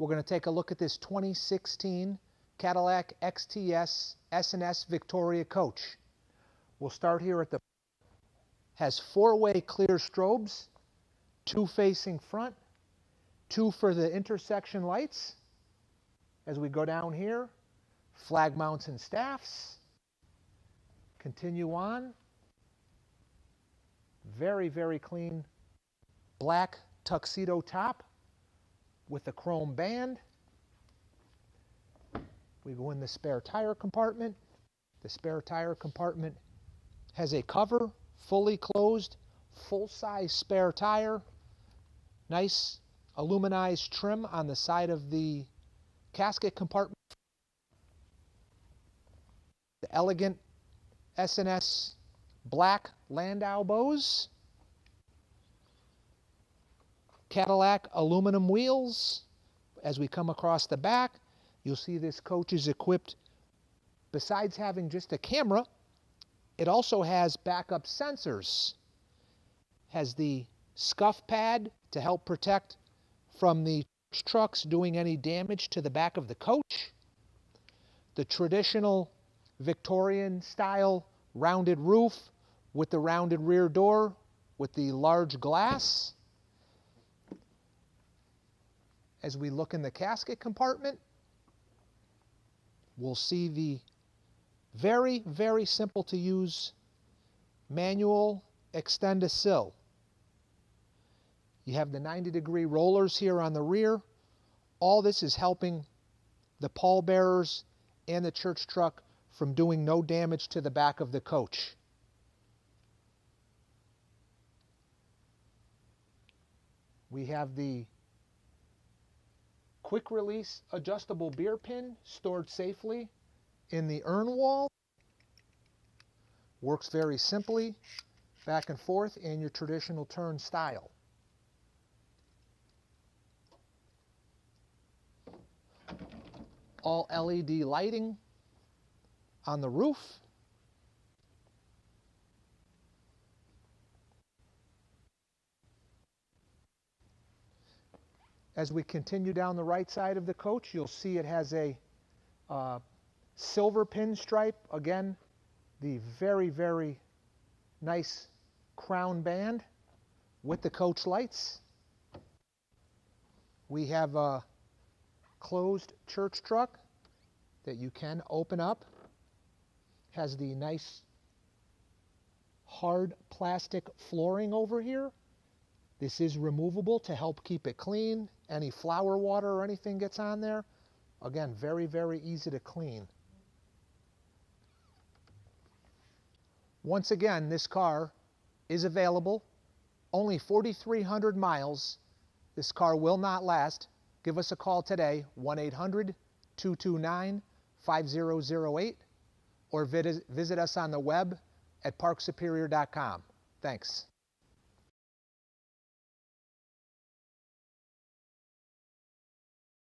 We're going to take a look at this 2016 Cadillac XTS S&S Victoria coach. We'll start here at the has 4-way clear strobes, 2 facing front, 2 for the intersection lights. As we go down here, flag mounts and staffs. Continue on. Very, very clean black tuxedo top with the chrome band. We go in the spare tire compartment. The spare tire compartment has a cover, fully closed, full-size spare tire. Nice aluminized trim on the side of the casket compartment. The elegant S&S black Landau bows. Cadillac aluminum wheels. As we come across the back, you'll see this coach is equipped, besides having just a camera, it also has backup sensors. Has the scuff pad to help protect from the trucks doing any damage to the back of the coach. The traditional Victorian style rounded roof with the rounded rear door with the large glass. As we look in the casket compartment, we'll see the very, very simple to use manual Extend Sill. You have the 90-degree rollers here on the rear. All this is helping the pallbearers and the church truck from doing no damage to the back of the coach. We have the quick release adjustable beer pin stored safely in the urn wall. Works very simply, back and forth in your traditional turn style. All LED lighting on the roof. As we continue down the right side of the coach, you'll see it has a silver pinstripe. Again, the very, very nice crown band with the coach lights. We have a closed church truck that you can open up. Has the nice hard plastic flooring over here. This is removable to help keep it clean. Any flour water or anything gets on there. Again, very, very easy to clean. Once again, this car is available. Only 4,300 miles. This car will not last. Give us a call today, 1-800-229-5008, or visit us on the web at parksuperior.com. Thanks.